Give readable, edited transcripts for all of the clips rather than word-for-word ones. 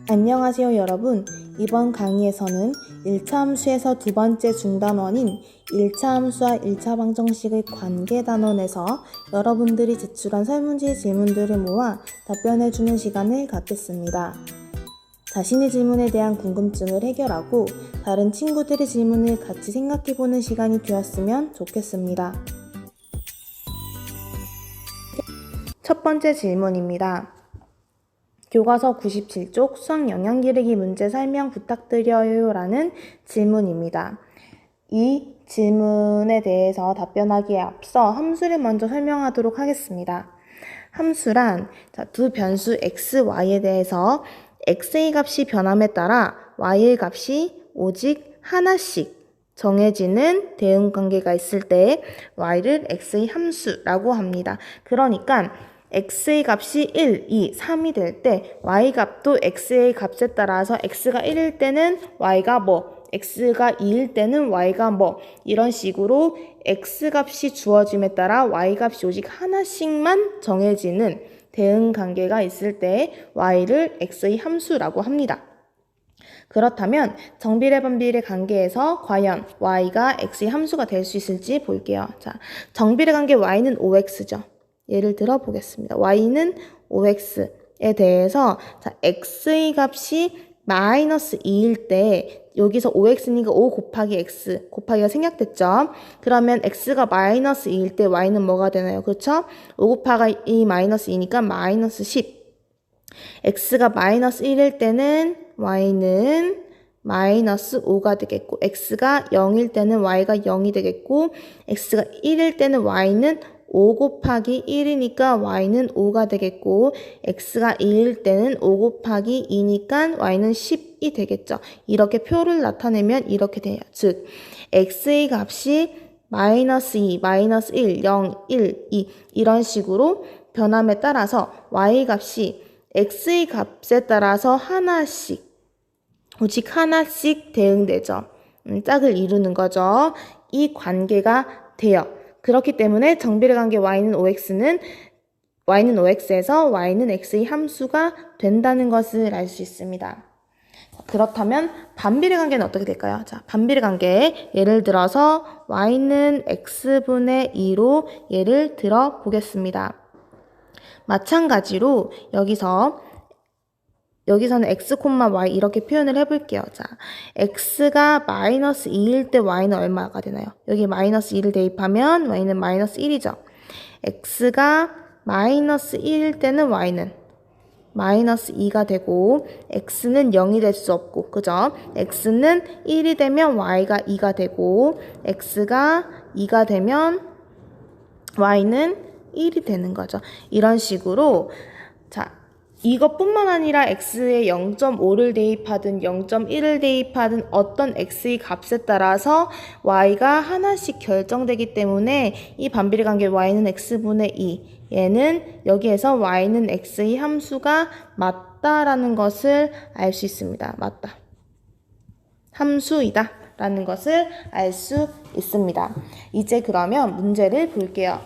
안녕하세요 여러분. 이번 강의에서는 1차 함수에서 두 번째 중단원인 1차 함수와 1차 방정식의 관계 단원에서 여러분들이 제출한 설문지 질문들을 모아 답변해주는 시간을 갖겠습니다. 자신의 질문에 대한 궁금증을 해결하고 다른 친구들의 질문을 같이 생각해보는 시간이 되었으면 좋겠습니다. 첫 번째 질문입니다. 교과서 97쪽 수학 영양 기르기 문제 설명 부탁드려요 라는 질문입니다. 이 질문에 대해서 답변하기에 앞서 함수를 먼저 설명하도록 하겠습니다. 함수란 두 변수 x, y에 대해서 x의 값이 변함에 따라 y의 값이 오직 하나씩 정해지는 대응관계가 있을 때 y를 x의 함수라고 합니다. 그러니까 x의 값이 1, 2, 3이 될 때 y값도 x의 값에 따라서 x가 1일 때는 y가 x가 2일 때는 y가 이런 식으로 x값이 주어짐에 따라 y값이 오직 하나씩만 정해지는 대응관계가 있을 때 y를 x의 함수라고 합니다. 그렇다면 정비례 반비례 관계에서 과연 y가 x의 함수가 될 수 있을지 볼게요. 자, 정비례 관계 y는 5x죠. 예를 들어 보겠습니다. y는 5x에 대해서 x의 값이 마이너스 2일 때 여기서 5x니까 5 곱하기 x 곱하기가 생략됐죠. 그러면 x가 마이너스 2일 때 y는 뭐가 되나요? 그렇죠? 5 곱하기 마이너스 2니까 마이너스 10. x가 마이너스 1일 때는 y는 마이너스 5가 되겠고 x가 0일 때는 y가 0이 되겠고 x가 1일 때는 y는 5 곱하기 1이니까 y는 5가 되겠고 x가 2일 때는 5 곱하기 2니까 y는 10이 되겠죠. 이렇게 표를 나타내면 이렇게 돼요. 즉 x의 값이 마이너스 2, 마이너스 1, 0, 1, 2 이런 식으로 변함에 따라서 y 값이 x의 값에 따라서 하나씩 오직 하나씩 대응되죠. 짝을 이루는 거죠. 이 관계가 돼요. 그렇기 때문에 정비례 관계 y는 5x에서 y는 x의 함수가 된다는 것을 알 수 있습니다. 그렇다면 반비례 관계는 어떻게 될까요? 자, 반비례 관계 예를 들어서 y는 x분의 2로 예를 들어 보겠습니다. 마찬가지로 여기서는 x, y 이렇게 표현을 해볼게요. 자, x가 마이너스 2일 때 y는 얼마가 되나요? 여기 마이너스 2를 대입하면 y는 마이너스 1이죠. x가 마이너스 1일 때는 y는 마이너스 2가 되고 x는 0이 될 수 없고 그죠? x는 1이 되면 y가 2가 되고 x가 2가 되면 y는 1이 되는 거죠. 이런 식으로 이것뿐만 아니라 x에 0.5를 대입하든 0.1을 대입하든 어떤 x의 값에 따라서 y가 하나씩 결정되기 때문에 이 반비례 관계 y는 x분의 2 얘는 여기에서 y는 x의 함수가 맞다라는 것을 알 수 있습니다. 맞다. 함수이다 라는 것을 알 수 있습니다. 이제 그러면 문제를 볼게요.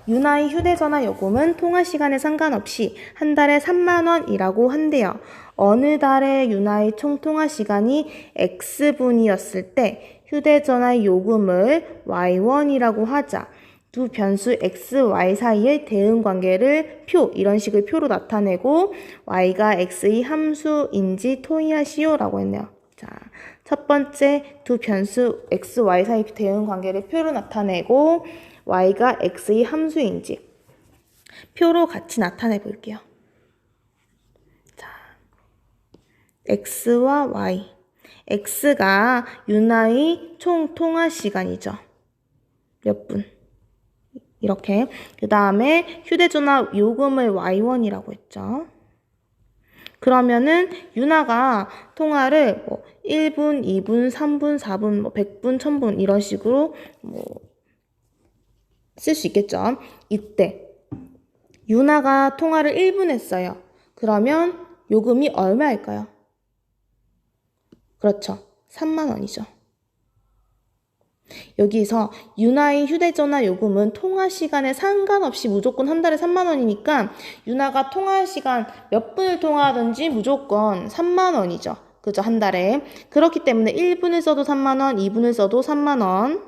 유나의 휴대전화 요금은 통화시간에 상관없이 한 달에 3만원이라고 한대요. 어느 달에 유나의 총 통화시간이 x분이었을 때 휴대전화 요금을 y1이라고 하자. 두 변수 x, y 사이의 대응관계를 이런 식의 표로 나타내고 y가 x의 함수인지 토의하시오 라고 했네요. 자, 첫 번째 두 변수 x, y 사이 대응관계를 표로 나타내고 y가 x의 함수인지 표로 같이 나타내 볼게요. 자, x와 y. x가 유나의 총 통화 시간이죠. 몇 분? 이렇게. 그 다음에 휴대전화 요금을 y1이라고 했죠. 그러면은 유나가 통화를 1분, 2분, 3분, 4분, 100분, 1000분 이런 식으로 쓸 수 있겠죠. 이때 유나가 통화를 1분 했어요. 그러면 요금이 얼마일까요? 그렇죠. 3만 원이죠. 여기서 유나의 휴대전화 요금은 통화 시간에 상관없이 무조건 한 달에 3만 원이니까 유나가 통화 시간 몇 분을 통화하든지 무조건 3만 원이죠. 그죠? 한 달에. 그렇기 때문에 1분을 써도 3만 원, 2분을 써도 3만 원,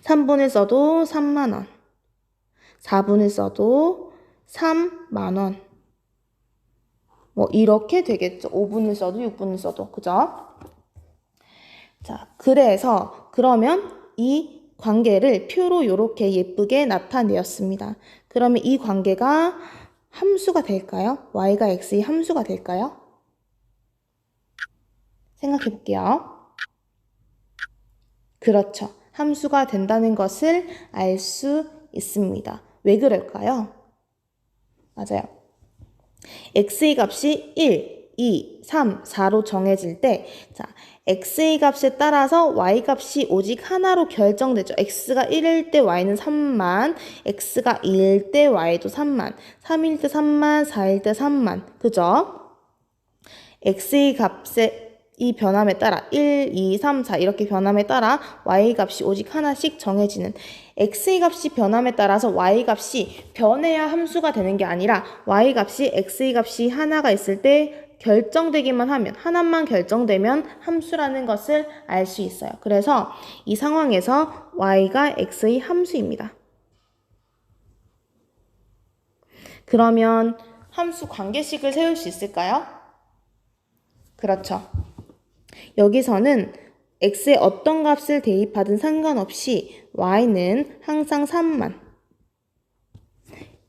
3분을 써도 3만 원, 4분을 써도 3만 원. 뭐 이렇게 되겠죠. 5분을 써도 6분을 써도. 그죠? 자, 그러면 이 관계를 표로 이렇게 예쁘게 나타내었습니다. 그러면 이 관계가 함수가 될까요? y가 x의 함수가 될까요? 생각해 볼게요. 그렇죠. 함수가 된다는 것을 알 수 있습니다. 왜 그럴까요? 맞아요. x의 값이 1, 2, 3, 4로 정해질 때, 자, x의 값에 따라서 y 값이 오직 하나로 결정되죠. x가 1일 때 y는 3만, x가 2일 때 y도 3만, 3일 때 3만, 4일 때 3만. 그죠? x의 값에 이 변함에 따라 1, 2, 3, 4 이렇게 변함에 따라 y 값이 오직 하나씩 정해지는, x의 값이 변함에 따라서 y 값이 변해야 함수가 되는 게 아니라 y 값이 x의 값이 하나가 있을 때 결정되기만 하면, 하나만 결정되면 함수라는 것을 알 수 있어요. 그래서 이 상황에서 y가 x의 함수입니다. 그러면 함수 관계식을 세울 수 있을까요? 그렇죠. 여기서는 x에 어떤 값을 대입하든 상관없이 y는 항상 3만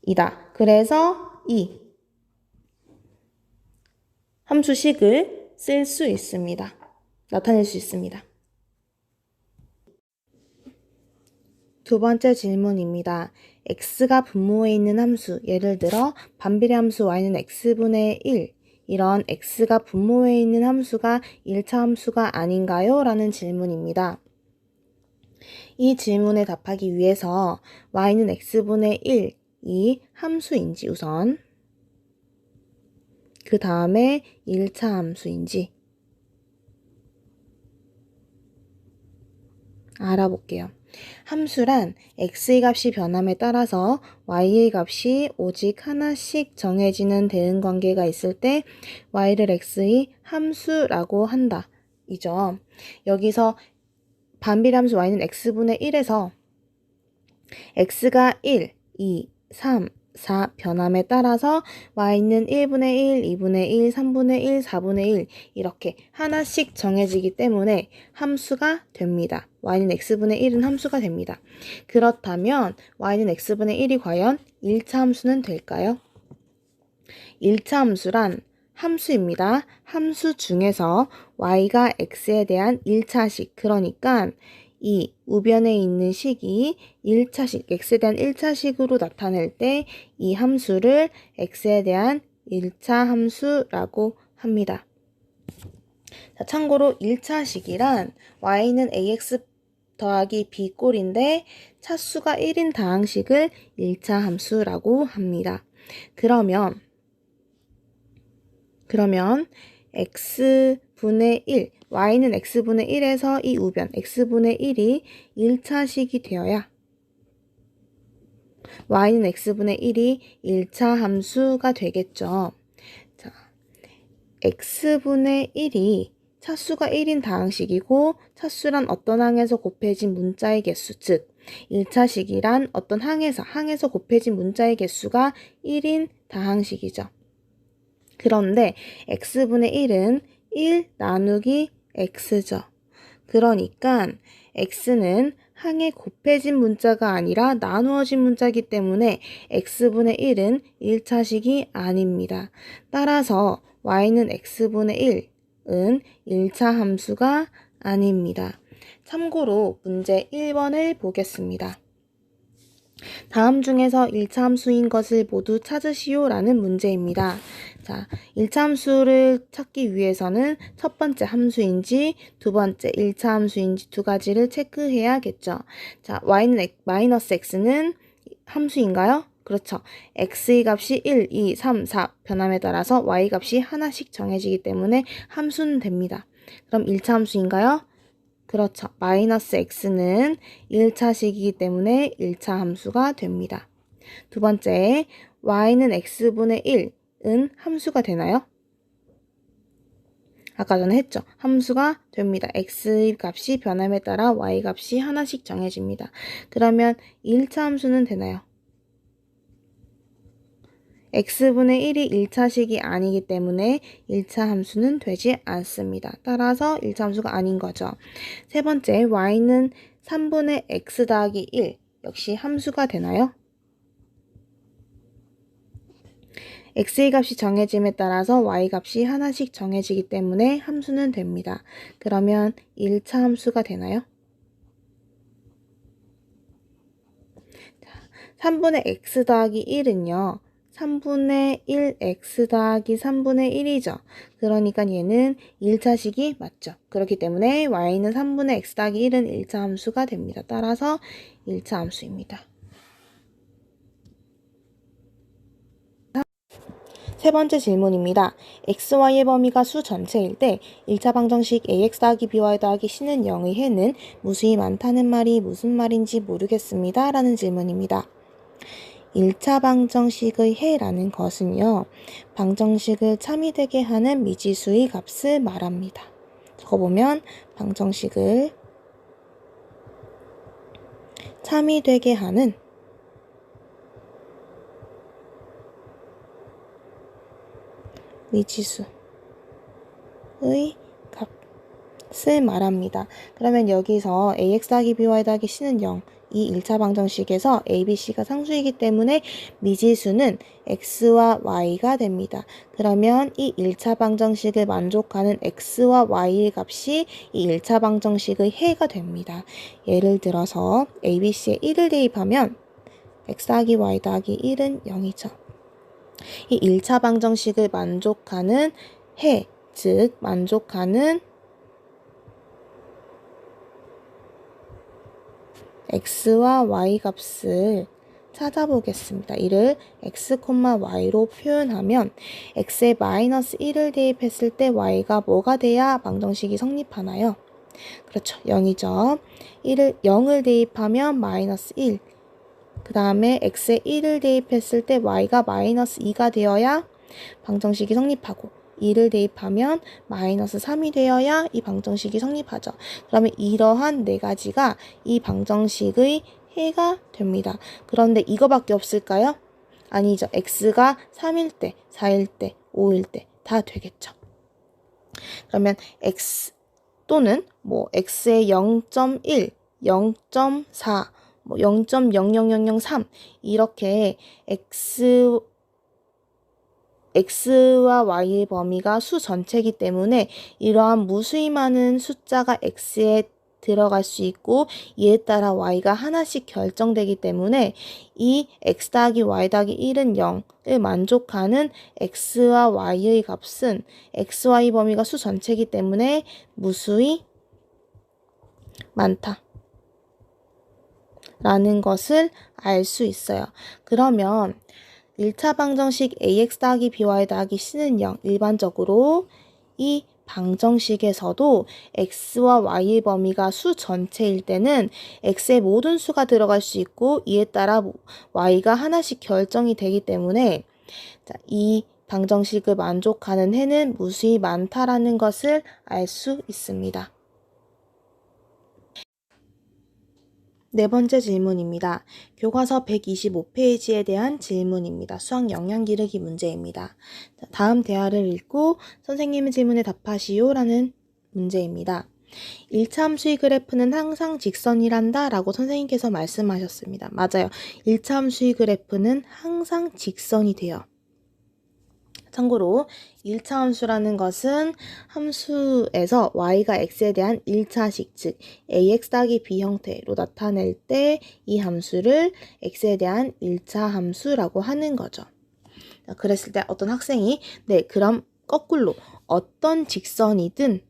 이다. 그래서 이 함수식을 쓸 수 있습니다. 나타낼 수 있습니다. 두 번째 질문입니다. x가 분모에 있는 함수, 예를 들어 반비례 함수 y는 x분의 1, 이런 x가 분모에 있는 함수가 1차 함수가 아닌가요? 라는 질문입니다. 이 질문에 답하기 위해서 y는 x분의 1이 함수인지 우선, 그 다음에 1차 함수인지 알아볼게요. 함수란 x의 값이 변함에 따라서 y의 값이 오직 하나씩 정해지는 대응관계가 있을 때 y를 x의 함수라고 한다. 이죠. 여기서 반비례 함수 y는 x분의 1에서 x가 1, 2, 3, 4 변함에 따라서 y는 1분의 1, 2분의 1, 3분의 1, 4분의 1 이렇게 하나씩 정해지기 때문에 함수가 됩니다. y는 x분의 1은 함수가 됩니다. 그렇다면 y는 x분의 1이 과연 1차 함수는 될까요? 1차 함수란 함수입니다. 함수 중에서 y가 x에 대한 1차식, 그러니까 이 우변에 있는 식이 1차식, x에 대한 1차식으로 나타낼 때 이 함수를 x에 대한 1차 함수라고 합니다. 자, 참고로 1차식이란 y는 ax 더하기 b 꼴인데 차수가 1인 다항식을 1차 함수라고 합니다. 그러면 x분의 1, y는 x분의 1에서 이 우변 x분의 1이 1차식이 되어야 y는 x분의 1이 1차 함수가 되겠죠. 자, x분의 1이 차수가 1인 다항식이고 차수란 어떤 항에서 곱해진 문자의 개수, 즉 1차식이란 어떤 항에서 곱해진 문자의 개수가 1인 다항식이죠. 그런데 x분의 1은 1 나누기 x죠. 그러니까 x는 항에 곱해진 문자가 아니라 나누어진 문자이기 때문에 x분의 1은 1차식이 아닙니다. 따라서 y는 x분의 1은 1차 함수가 아닙니다. 참고로 문제 1번을 보겠습니다. 다음 중에서 1차 함수인 것을 모두 찾으시오 라는 문제입니다. 자, 1차 함수를 찾기 위해서는 첫 번째 함수인지 두 번째 1차 함수인지 두 가지를 체크해야겠죠. 자, y는 마이너스 x는 함수인가요? 그렇죠. x의 값이 1, 2, 3, 4 변함에 따라서 y 값이 하나씩 정해지기 때문에 함수는 됩니다. 그럼 1차 함수인가요? 그렇죠. 마이너스 x는 1차식이기 때문에 1차 함수가 됩니다. 두 번째, y는 x분의 1은 함수가 되나요? 아까 전에 했죠. 함수가 됩니다. x 값이 변함에 따라 y 값이 하나씩 정해집니다. 그러면 1차 함수는 되나요? x분의 1이 1차식이 아니기 때문에 1차 함수는 되지 않습니다. 따라서 1차 함수가 아닌 거죠. 세 번째, y는 3분의 x 더하기 1 역시 함수가 되나요? x의 값이 정해짐에 따라서 y 값이 하나씩 정해지기 때문에 함수는 됩니다. 그러면 1차 함수가 되나요? 3분의 x 더하기 1은요. 3분의 1x 더하기 3분의 1이죠. 그러니까 얘는 1차식이 맞죠. 그렇기 때문에 y는 3분의 x 더하기 1은 1차 함수가 됩니다. 따라서 1차 함수입니다. 세 번째 질문입니다. xy의 범위가 수 전체일 때 1차 방정식 ax 더하기 by 더하기 c는 0의 해는 무수히 많다는 말이 무슨 말인지 모르겠습니다. 라는 질문입니다. 1차 방정식의 해라는 것은요. 방정식을 참이되게 하는 미지수의 값을 말합니다. 적어보면 방정식을 참이되게 하는 미지수의 값을 말합니다. 그러면 여기서 ax 더하기 by 더하기 c는 0, 이 1차 방정식에서 a, b, c가 상수이기 때문에 미지수는 x와 y가 됩니다. 그러면 이 1차 방정식을 만족하는 x와 y의 값이 이 1차 방정식의 해가 됩니다. 예를 들어서 a, b, c에 1을 대입하면 x 더하기 y 더하기 1은 0이죠. 이 1차 방정식을 만족하는 해, 즉 만족하는 x와 y 값을 찾아보겠습니다. 이를 x, y로 표현하면 x에 마이너스 1을 대입했을 때 y가 뭐가 돼야 방정식이 성립하나요? 그렇죠. 0이죠. 0을 대입하면 마이너스 1. 그 다음에 x에 1을 대입했을 때 y가 마이너스 2가 되어야 방정식이 성립하고 2를 대입하면 마이너스 3이 되어야 이 방정식이 성립하죠. 그러면 이러한 네 가지가 이 방정식의 해가 됩니다. 그런데 이거밖에 없을까요? 아니죠. x가 3일 때, 4일 때, 5일 때 다 되겠죠. 그러면 x 또는 x의 0.1, 0.4, 0.00003 이렇게 x와 y의 범위가 수 전체이기 때문에 이러한 무수히 많은 숫자가 x에 들어갈 수 있고 이에 따라 y가 하나씩 결정되기 때문에 이 x 더하기 y 더하기 1은 0을 만족하는 x와 y의 값은 xy 범위가 수 전체이기 때문에 무수히 많다 라는 것을 알 수 있어요. 그러면 1차 방정식 ax 더하기 by 더하기 c는 0 일반적으로 이 방정식에서도 x와 y의 범위가 수 전체일 때는 x의 모든 수가 들어갈 수 있고 이에 따라 y가 하나씩 결정이 되기 때문에 이 방정식을 만족하는 해는 무수히 많다라는 것을 알 수 있습니다. 네 번째 질문입니다. 교과서 125페이지에 대한 질문입니다. 수학 영양 기르기 문제입니다. 다음 대화를 읽고 선생님의 질문에 답하시오 라는 문제입니다. 1차 함수의 그래프는 항상 직선이란다 라고 선생님께서 말씀하셨습니다. 맞아요. 1차 함수의 그래프는 항상 직선이 돼요. 참고로 1차 함수라는 것은 함수에서 y가 x에 대한 1차식, 즉 ax 더하기 b 형태로 나타낼 때 이 함수를 x에 대한 1차 함수라고 하는 거죠. 그랬을 때 어떤 학생이 그럼 거꾸로 어떤 직선이든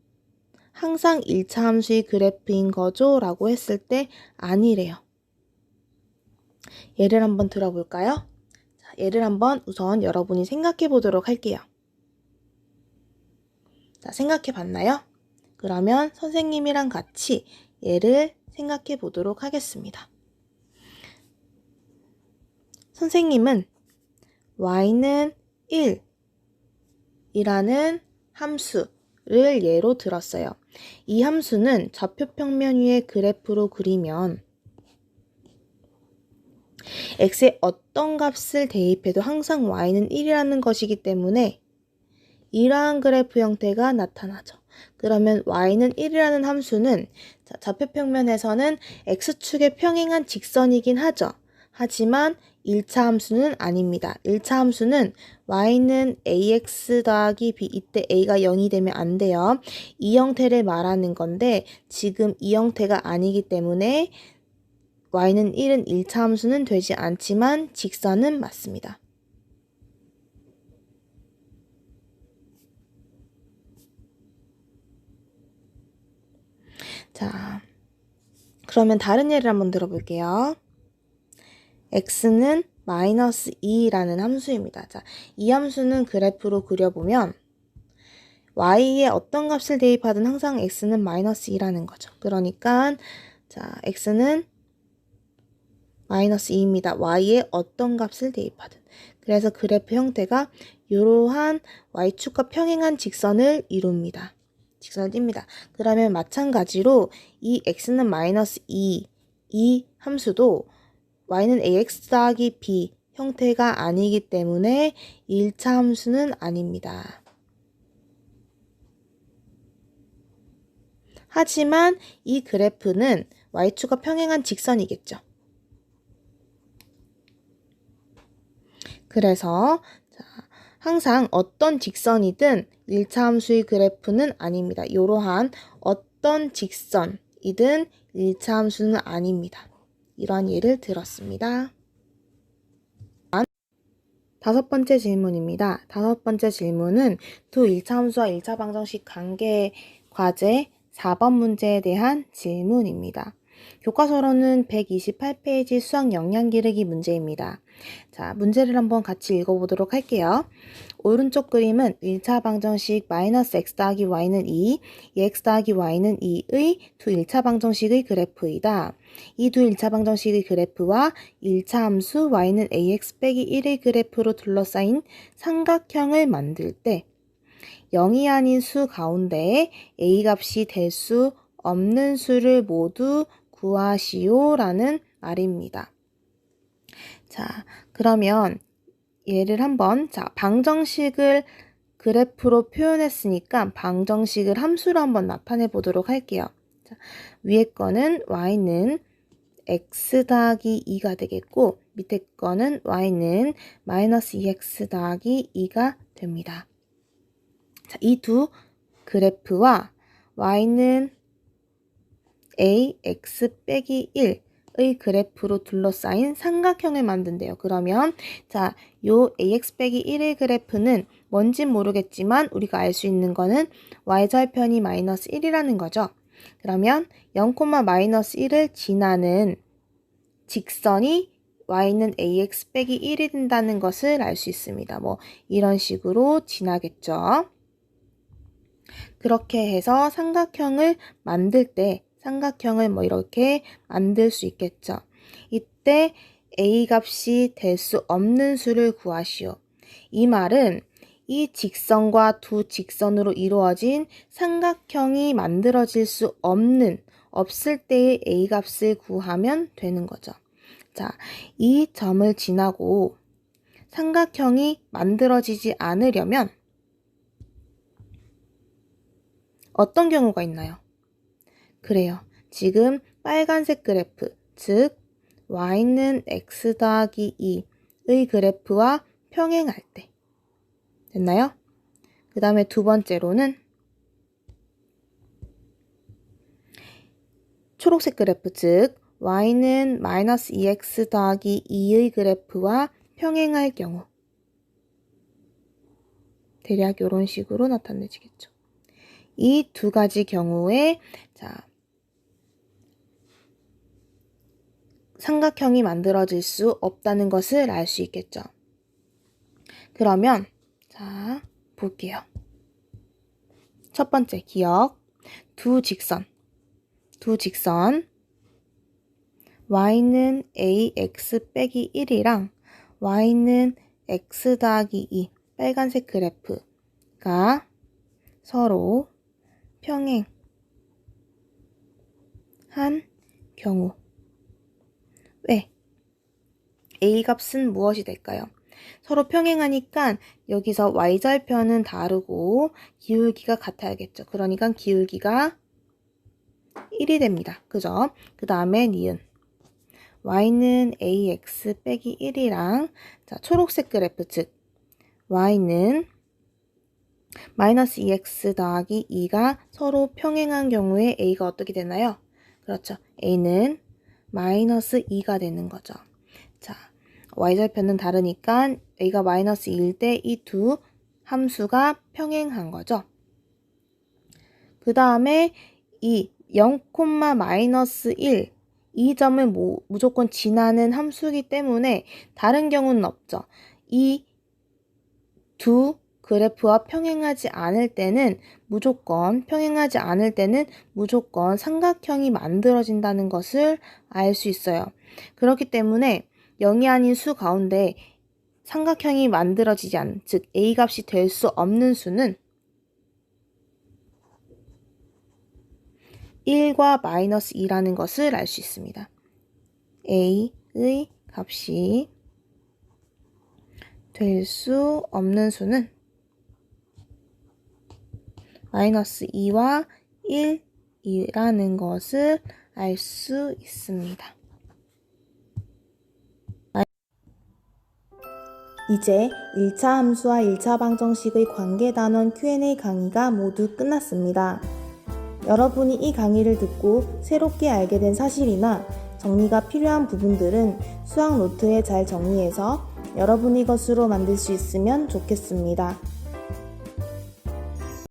항상 1차 함수의 그래프인 거죠? 라고 했을 때 아니래요. 예를 한번 들어볼까요? 예를 한번 우선 여러분이 생각해 보도록 할게요. 자, 생각해 봤나요? 그러면 선생님이랑 같이 얘를 생각해 보도록 하겠습니다. 선생님은 y는 1 이라는 함수를 예로 들었어요. 이 함수는 좌표평면 위에 그래프로 그리면 x의 어떤 값을 대입해도 항상 y는 1이라는 것이기 때문에 이러한 그래프 형태가 나타나죠. 그러면 y는 1이라는 함수는 좌표평면에서는 x축에 평행한 직선이긴 하죠. 하지만 1차 함수는 아닙니다. 1차 함수는 y는 ax 더하기 b, 이때 a가 0이 되면 안 돼요. 이 형태를 말하는 건데 지금 이 형태가 아니기 때문에 y는 1은 1차 함수는 되지 않지만 직선은 맞습니다. 자, 그러면 다른 예를 한번 들어볼게요. x는 마이너스 2라는 함수입니다. 자, 이 함수는 그래프로 그려보면 y에 어떤 값을 대입하든 항상 x는 마이너스 2라는 거죠. 그러니까 자, x는 마이너스 2입니다. y에 어떤 값을 대입하든. 그래서 그래프 형태가 이러한 y축과 평행한 직선을 이룹니다. 직선을 띱니다. 그러면 마찬가지로 이 x는 마이너스 2, 이 함수도 y는 ax 더하기 b 형태가 아니기 때문에 1차 함수는 아닙니다. 하지만 이 그래프는 y축과 평행한 직선이겠죠. 그래서 항상 어떤 직선이든 1차 함수의 그래프는 아닙니다. 이러한 어떤 직선이든 1차 함수는 아닙니다. 이러한 예를 들었습니다. 다섯 번째 질문입니다. 다섯 번째 질문은 두 1차 함수와 1차 방정식 관계 과제 4번 문제에 대한 질문입니다. 교과서로는 128페이지 수학 영양 기르기 문제입니다. 자, 문제를 한번 같이 읽어보도록 할게요. 오른쪽 그림은 1차 방정식 마이너스 x 더하기 y는 2, x 더하기 y는 2의 두 1차 방정식의 그래프이다. 이 두 1차 방정식의 그래프와 1차 함수 y는 ax 빼기 1의 그래프로 둘러싸인 삼각형을 만들 때 0이 아닌 수 가운데 a 값이 될 수 없는 수를 모두 구하시오 라는 말입니다. 자, 그러면 얘를 한번 방정식을 그래프로 표현했으니까 방정식을 함수로 한번 나타내 보도록 할게요. 자, 위에 거는 y는 x 더하기 2가 되겠고 밑에 거는 y는 마이너스 2x 더하기 2가 됩니다. 자, 이 두 그래프와 y는 ax 빼기 1의 그래프로 둘러싸인 삼각형을 만든대요. 그러면 자, 요 ax 빼기 1의 그래프는 뭔진 모르겠지만 우리가 알 수 있는 거는 y절편이 마이너스 1이라는 거죠. 그러면 0, 마이너스 1을 지나는 직선이 y는 ax 빼기 1이 된다는 것을 알 수 있습니다. 뭐 이런 식으로 지나겠죠. 그렇게 해서 삼각형을 만들 때 삼각형을 뭐 이렇게 만들 수 있겠죠. 이때 a 값이 될 수 없는 수를 구하시오. 이 말은 이 직선과 두 직선으로 이루어진 삼각형이 만들어질 수 없을 때의 a 값을 구하면 되는 거죠. 자, 이 점을 지나고 삼각형이 만들어지지 않으려면 어떤 경우가 있나요? 그래요. 지금 빨간색 그래프, 즉 y는 x 더하기 2의 그래프와 평행할 때 됐나요? 그 다음에 두 번째로는 초록색 그래프, 즉 y는 마이너스 2x 더하기 2의 그래프와 평행할 경우 대략 이런 식으로 나타내지겠죠. 이 두 가지 경우에 자, 삼각형이 만들어질 수 없다는 것을 알 수 있겠죠. 그러면 자, 볼게요. 첫 번째 기억. 두 직선 y는 ax 빼기 1이랑 y는 x 더하기 2 빨간색 그래프가 서로 평행한 경우 왜? a 값은 무엇이 될까요? 서로 평행하니까 여기서 y절편은 다르고 기울기가 같아야겠죠. 그러니까 기울기가 1이 됩니다. 그죠? 그 다음에 니은 y는 ax 빼기 1이랑 자, 초록색 그래프 즉 y는 마이너스 2x 더하기 2가 서로 평행한 경우에 a가 어떻게 되나요? 그렇죠. a는 마이너스 2가 되는 거죠. 자, y절편은 다르니까 a가 마이너스 2일 때 이 두 함수가 평행한 거죠. 그 다음에 이 0, 마이너스 1 이 점을 무조건 지나는 함수이기 때문에 다른 경우는 없죠. 이 두 그래프와 평행하지 않을 때는 무조건 삼각형이 만들어진다는 것을 알 수 있어요. 그렇기 때문에 0이 아닌 수 가운데 삼각형이 만들어지지 않는, 즉 a 값이 될 수 없는 수는 1과 마이너스 2라는 것을 알 수 있습니다. a의 값이 될 수 없는 수는 마이너스 2와 1이라는 것을 알 수 있습니다. 이제 1차 함수와 1차 방정식의 관계 단원 Q&A 강의가 모두 끝났습니다. 여러분이 이 강의를 듣고 새롭게 알게 된 사실이나 정리가 필요한 부분들은 수학 노트에 잘 정리해서 여러분의 것으로 만들 수 있으면 좋겠습니다.